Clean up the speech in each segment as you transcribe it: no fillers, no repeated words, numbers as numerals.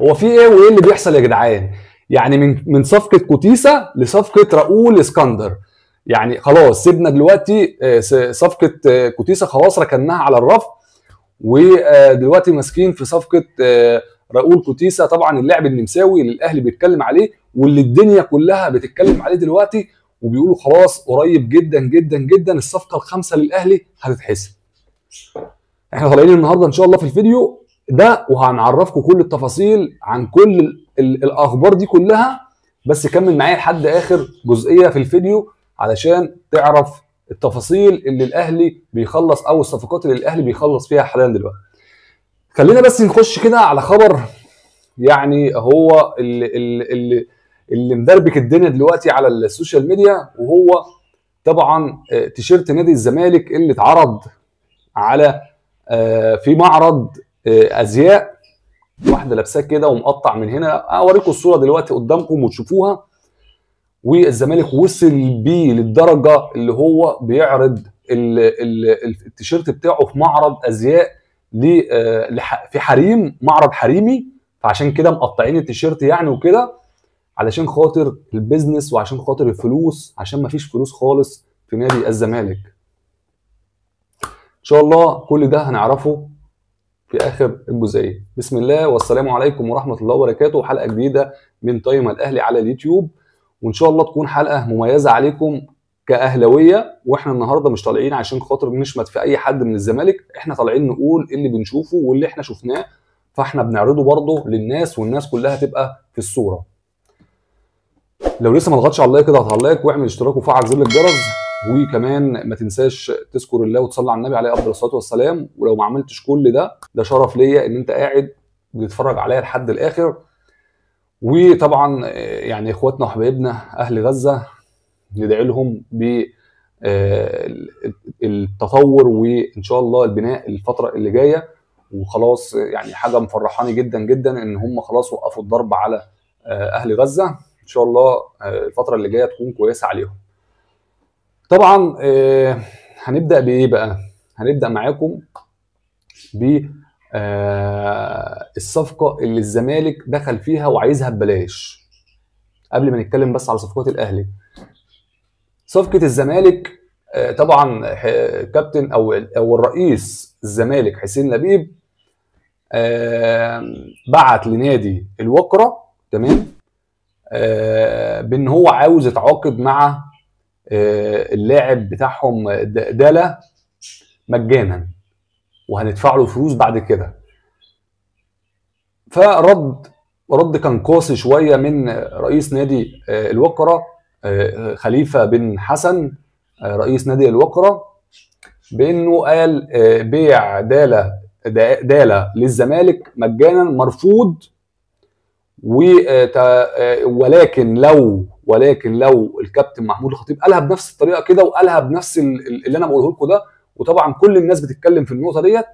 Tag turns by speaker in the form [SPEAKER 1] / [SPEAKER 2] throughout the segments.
[SPEAKER 1] هو في ايه وايه اللي بيحصل يا جدعان؟ يعني من صفقه كوتيسا لصفقه راؤول اسكندر. يعني خلاص سيبنا دلوقتي صفقه كوتيسا خلاص ركناها على الرف، ودلوقتي ماسكين في صفقه راؤول كوتيسا. طبعا اللاعب النمساوي اللي الاهلي بيتكلم عليه واللي الدنيا كلها بتتكلم عليه دلوقتي، وبيقولوا خلاص قريب جدا جدا جدا الصفقه الخامسه للاهلي هتتحسم. احنا طالعين النهارده ان شاء الله في الفيديو ده وهنعرفكم كل التفاصيل عن كل الاخبار دي كلها، بس كمل معايا لحد اخر جزئيه في الفيديو علشان تعرف التفاصيل اللي الاهلي بيخلص او الصفقات اللي الاهلي بيخلص فيها حاليا دلوقتي. خلينا بس نخش كده على خبر يعني هو اللي مدربك الدنيا دلوقتي على السوشيال ميديا، وهو طبعا تيشيرت نادي الزمالك اللي اتعرض على في معرض ازياء. واحده لابساه كده ومقطع من هنا، اوريكم الصوره دلوقتي قدامكم وتشوفوها. والزمالك وصل بيه للدرجه اللي هو بيعرض التيشيرت بتاعه في معرض ازياء في حريم، معرض حريمي. فعشان كده مقطعين التيشيرت يعني وكده، علشان خاطر البيزنس وعشان خاطر الفلوس، عشان ما فيش فلوس خالص في نادي الزمالك. ان شاء الله كل ده هنعرفه في اخر الجزئيه. بسم الله والسلام عليكم ورحمه الله وبركاته. حلقه جديده من تايم الاهلي على اليوتيوب، وان شاء الله تكون حلقه مميزه عليكم كاهلاويه. واحنا النهارده مش طالعين عشان خاطر نشمت في اي حد من الزمالك، احنا طالعين نقول اللي بنشوفه واللي احنا شفناه، فاحنا بنعرضه برضه للناس والناس كلها تبقى في الصوره. لو لسه ما ضغطتش على اللايك كده اضغط على اللايك واعمل اشتراك وفعل زر الجرس، وكمان ما تنساش تذكر الله وتصلي على النبي عليه افضل الصلاه والسلام. ولو ما عملتش كل ده شرف ليا ان انت قاعد بتتفرج عليا لحد الاخر. وطبعا يعني اخواتنا وحبايبنا اهل غزه ندعي لهم بالتطور وان شاء الله البناء الفتره اللي جايه. وخلاص يعني حاجه مفرحاني جدا جدا ان هم خلاص وقفوا الضرب على اهل غزه. ان شاء الله الفتره اللي جايه تكون كويسه عليهم. طبعا هنبدا بايه بقى؟ هنبدا معاكم ب الصفقه اللي الزمالك دخل فيها وعايزها ببلاش. قبل ما نتكلم بس على صفقات الاهلي، صفقه الزمالك طبعا كابتن او الرئيس الزمالك حسين لبيب بعت لنادي الوقرة، تمام، بان هو عاوز يتعاقد مع اللاعب بتاعهم دالا مجانا وهندفع له فلوس بعد كده. فرد كان قاسي شويه من رئيس نادي الوقرة خليفه بن حسن رئيس نادي الوقرة، بانه قال بيع دالا للزمالك مجانا مرفوض. ولكن لو الكابتن محمود الخطيب قالها بنفس الطريقه كده وقالها بنفس اللي انا بقوله لكم ده، وطبعا كل الناس بتتكلم في النقطه ديت،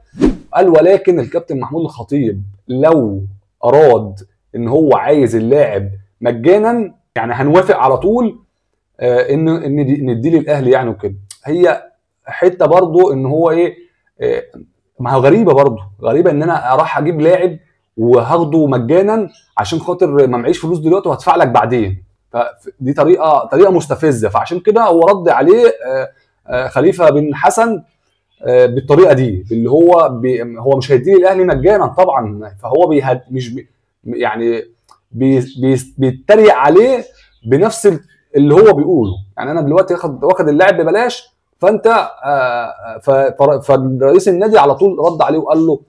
[SPEAKER 1] قال ولكن الكابتن محمود الخطيب لو اراد ان هو عايز اللاعب مجانا يعني هنوافق على طول ان نديه للاهلي يعني وكده. هي حته برضو ان هو ايه، ما هو غريبه ان انا راح اجيب لاعب وهاخده مجانا عشان خاطر ما معيش فلوس دلوقتي وهدفع لك بعدين. فدي طريقه مستفزه. فعشان كده هو رد عليه خليفه بن حسن بالطريقه دي، اللي هو مش هيديني الاهلي مجانا طبعا. فهو يعني بيتريق عليه بنفس اللي هو بيقوله. يعني انا دلوقتي واخد اللاعب ببلاش، فانت فرئيس النادي على طول رد عليه وقال له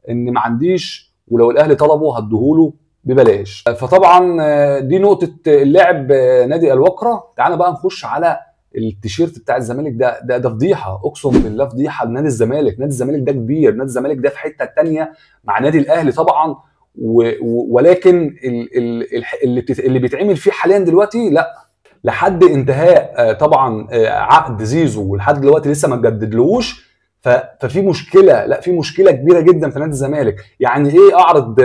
[SPEAKER 1] ان ما عنديش، ولو الاهلي طلبه هديهوله ببلاش. فطبعا دي نقطه اللاعب نادي الوقرة. تعالى بقى نخش على التيشيرت بتاع الزمالك. ده فضيحه، اقسم بالله فضيحه لنادي الزمالك. نادي الزمالك ده كبير، نادي الزمالك ده في حته ثانيه مع نادي الاهلي طبعا، ولكن اللي بيتعمل فيه حاليا دلوقتي لا، لحد انتهاء طبعا عقد زيزو ولحد دلوقتي لسه ما اتجددلوش. ففي مشكله، لا في مشكله كبيره جدا في نادي الزمالك. يعني ايه اعرض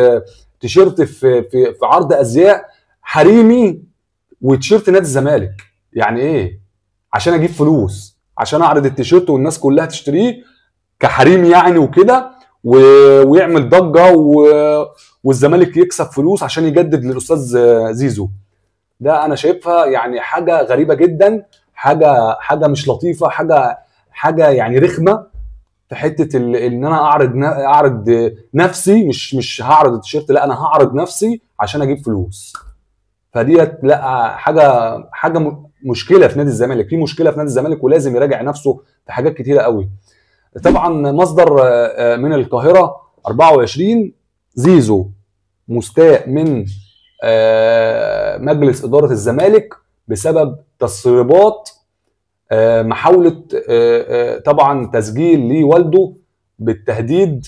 [SPEAKER 1] تيشيرت في عرض ازياء حريمي وتيشيرت نادي الزمالك؟ يعني ايه؟ عشان اجيب فلوس، عشان اعرض التيشيرت والناس كلها تشتريه كحريمي يعني وكده، ويعمل ضجه والزمالك يكسب فلوس عشان يجدد للاستاذ زيزو. ده انا شايفها يعني حاجه غريبه جدا، حاجه مش لطيفه، حاجه يعني رخمه في حته ان انا اعرض نفسي، مش هعرض التيشيرت، لا انا هعرض نفسي عشان اجيب فلوس. فديت لا حاجه مشكله في نادي الزمالك، في مشكله في نادي الزمالك ولازم يراجع نفسه في حاجات كتيره قوي. طبعا مصدر من القاهره 24 زيزو مستاء من مجلس اداره الزمالك بسبب تسريبات محاوله طبعا تسجيل لوالده بالتهديد،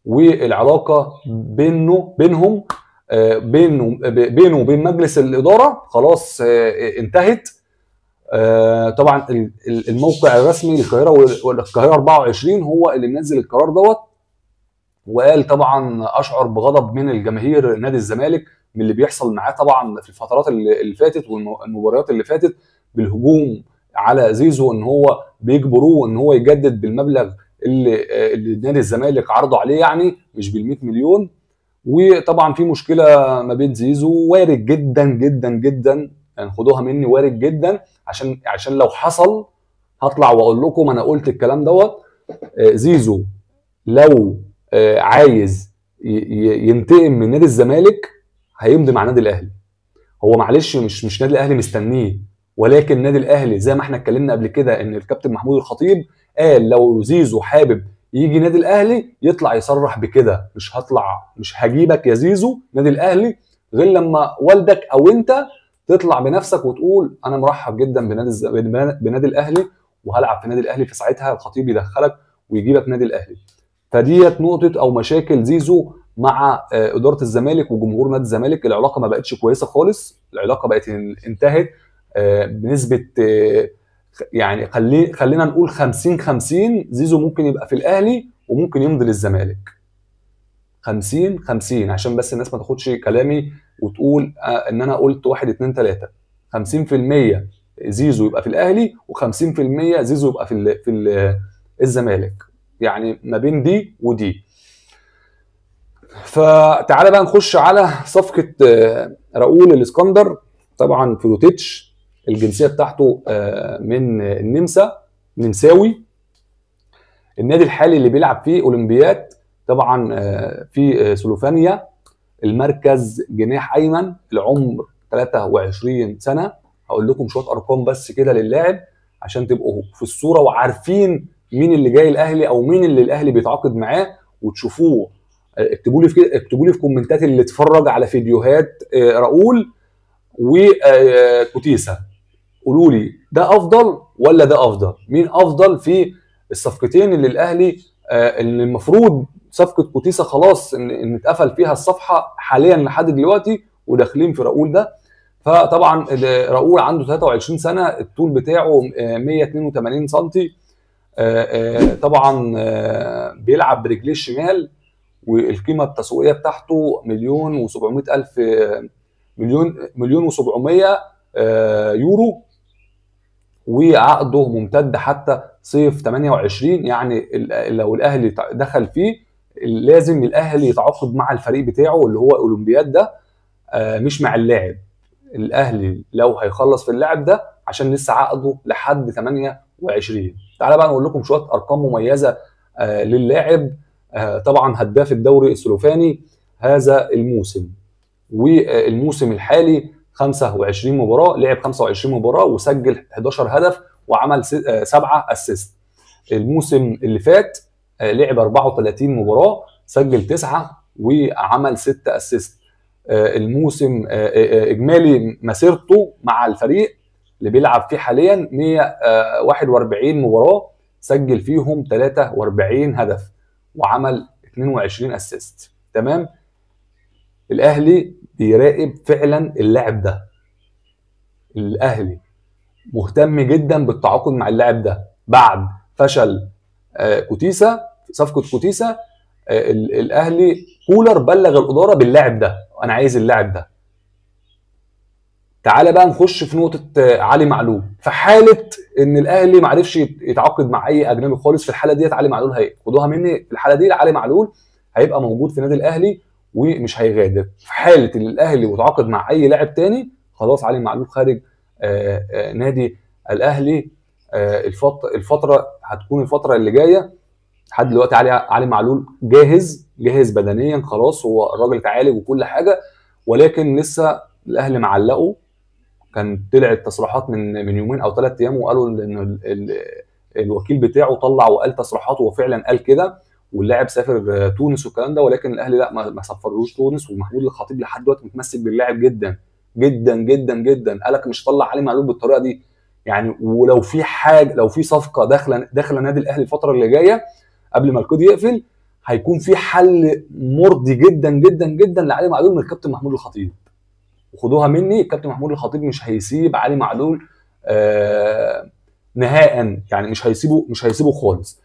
[SPEAKER 1] والعلاقه بينهم بينه وبين مجلس الاداره خلاص انتهت. طبعا الموقع الرسمي للقاهره 24 هو اللي منزل القرار دوت، وقال طبعا اشعر بغضب من الجماهير نادي الزمالك من اللي بيحصل معاه طبعا في الفترات اللي فاتت والمباريات اللي فاتت بالهجوم على زيزو، ان هو بيجبروه ان هو يجدد بالمبلغ اللي نادي الزمالك عرضه عليه، يعني مش بال100 مليون. وطبعا في مشكله ما بين زيزو، وارد جدا جدا جدا يعني خدوها مني، وارد جدا عشان لو حصل هطلع واقول لكم انا قلت الكلام دوت. زيزو لو عايز ينتقم من نادي الزمالك هيمضي مع نادي الاهلي. هو معلش مش نادي الاهلي مستنيه، ولكن نادي الاهلي زي ما احنا اتكلمنا قبل كده ان الكابتن محمود الخطيب قال لو زيزو حابب يجي نادي الاهلي يطلع يصرح بكده، مش هجيبك يا زيزو نادي الاهلي غير لما والدك او انت تطلع بنفسك وتقول انا مرحب جدا بنادي الاهلي وهلعب في نادي الاهلي، في ساعتها الخطيب يدخلك ويجيبك نادي الاهلي. فديت نقطه او مشاكل زيزو مع اداره الزمالك وجمهور نادي الزمالك. العلاقه ما بقتش كويسه خالص، العلاقه بقت انتهت بنسبه يعني خلينا نقول 50-50. زيزو ممكن يبقى في الاهلي وممكن يمضي للزمالك 50-50، عشان بس الناس ما تاخدش كلامي وتقول ان انا قلت 1 2 3. 50% زيزو يبقى في الاهلي و50% زيزو يبقى في الزمالك، يعني ما بين دي ودي. فتعالى بقى نخش على صفقه راؤول الاسكندر. طبعا فلوتيتش الجنسيه بتاعته من النمسا، نمساوي. النادي الحالي اللي بيلعب فيه اولمبياد طبعا في سلوفانيا. المركز جناح ايمن، العمر 23 سنه. هقول لكم شويه ارقام بس كده للاعب عشان تبقوا في الصوره وعارفين مين اللي جاي الاهلي او مين اللي الاهلي بيتعاقد معاه وتشوفوه. اكتبوا لي في كومنتات اللي اتفرج على فيديوهات راؤول وكوتيسا، قولوا لي ده افضل ولا ده افضل، مين افضل في الصفقتين اللي الاهلي اللي المفروض صفقه كوتيسا خلاص ان اتقفل فيها الصفحه حاليا لحد دلوقتي وداخلين في راؤول ده. فطبعا راؤول عنده 23 سنه، الطول بتاعه 182 سم، طبعا بيلعب برجليه الشمال، والقيمه التسويقيه بتاعته 1,700,000 مليون و700 يورو، وعقده ممتد حتى صيف 28. يعني لو الاهلي دخل فيه لازم الاهلي يتعاقد مع الفريق بتاعه اللي هو اولمبياد ده، مش مع اللاعب. الاهلي لو هيخلص في اللاعب ده عشان لسه عقده لحد 28. تعالى بقى نقول لكم شويه ارقام مميزه للاعب. طبعا هداف الدوري السلوفاني هذا الموسم، والموسم الحالي 25 مباراه، لعب 25 مباراه وسجل 11 هدف وعمل 7 اسيست. الموسم اللي فات لعب 34 مباراه، سجل 9 وعمل 6 اسيست. الموسم اجمالي مسيرته مع الفريق اللي بيلعب فيه حاليا 141 مباراه، سجل فيهم 43 هدف وعمل 22 اسيست. تمام. الاهلي بيراقب فعلا اللاعب ده، الاهلي مهتم جدا بالتعاقد مع اللاعب ده بعد فشل كوتيسا، صفقه كوتيسا. الاهلي كولر بلغ الاداره باللاعب ده، انا عايز اللاعب ده. تعالى بقى نخش في نقطه علي معلول. في حاله ان الاهلي ما عرفش يتعاقد مع اي اجنبي خالص، في الحاله ديت علي معلول خدوها مني، في الحاله دي علي معلول هيبقى موجود في نادي الاهلي ومش هيغادر. في حاله ان الاهلي متعاقد مع اي لاعب تاني، خلاص علي معلول خارج نادي الاهلي. الفتره هتكون الفتره اللي جايه. لحد دلوقتي علي معلول جاهز بدنيا خلاص، هو الراجل اتعالج وكل حاجه، ولكن لسه الاهلي معلقه. كان طلعت تصريحات من يومين او 3 ايام، وقالوا ان الوكيل بتاعه طلع وقال تصريحات، وفعلا قال كده، واللاعب سافر تونس والكلام ده، ولكن الاهلي لا ما سفرلوش تونس. ومحمود الخطيب لحد دلوقتي متمسك باللاعب جدا جدا جدا جدا، قالك مش طلع علي معلول بالطريقه دي يعني. ولو في حاجه، لو في صفقه داخله نادي الاهلي الفتره اللي جايه قبل ما الكود يقفل، هيكون في حل مرضي جدا جدا جدا لعلي معلول من الكابتن محمود الخطيب. وخدوها مني، الكابتن محمود الخطيب مش هيسيب علي معلول نهائا يعني، مش هيسيبه خالص.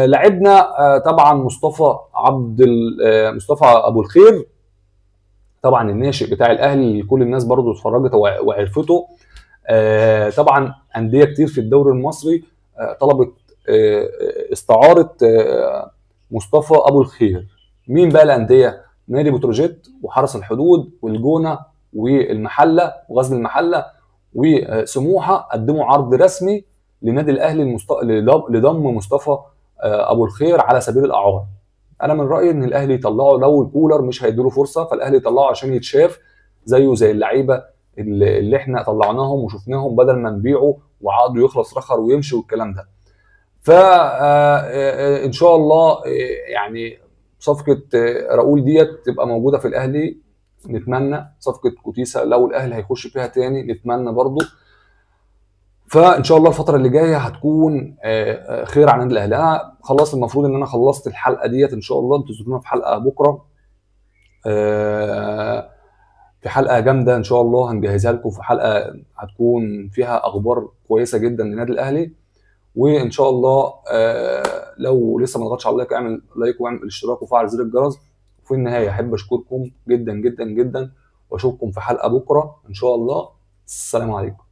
[SPEAKER 1] لعبنا طبعا مصطفى ابو الخير، طبعا الناشئ بتاع الاهلي، كل الناس برضو اتفرجت وعرفته. طبعا انديه كتير في الدوري المصري طلبت استعاره مصطفى ابو الخير. مين بقى الانديه؟ نادي بتروجيت وحرس الحدود والجونه والمحله وغزل المحله وسموحه قدموا عرض رسمي لنادي الاهلي لضم مصطفى ابو الخير على سبيل الاعاره. انا من رايي ان الاهلي يطلعه، لو الكولر مش هيديله فرصه فالاهلي يطلعه عشان يتشاف زيه زي اللعيبه اللي احنا طلعناهم وشفناهم، بدل ما نبيعه وعقده يخلص رخر ويمشي والكلام ده. فان شاء الله يعني صفقه راؤول ديت تبقى موجوده في الاهلي. نتمنى صفقه كوتيسا لو الاهلي هيخش فيها تاني، نتمنى برضو. فان شاء الله الفتره اللي جايه هتكون خير على النادي الاهلي. انا خلاص المفروض ان انا خلصت الحلقه ديت، ان شاء الله انتظرونا في حلقه بكره، في حلقه جامده ان شاء الله هنجهزها لكم، في حلقه هتكون فيها اخبار كويسه جدا للنادي الاهلي. وان شاء الله لو لسه ما ضغطش على اللايك، اعمل لايك واعمل اشتراك وفعل زر الجرس. وفي النهايه احب اشكركم جدا جدا جدا، واشوفكم في حلقه بكره ان شاء الله. السلام عليكم.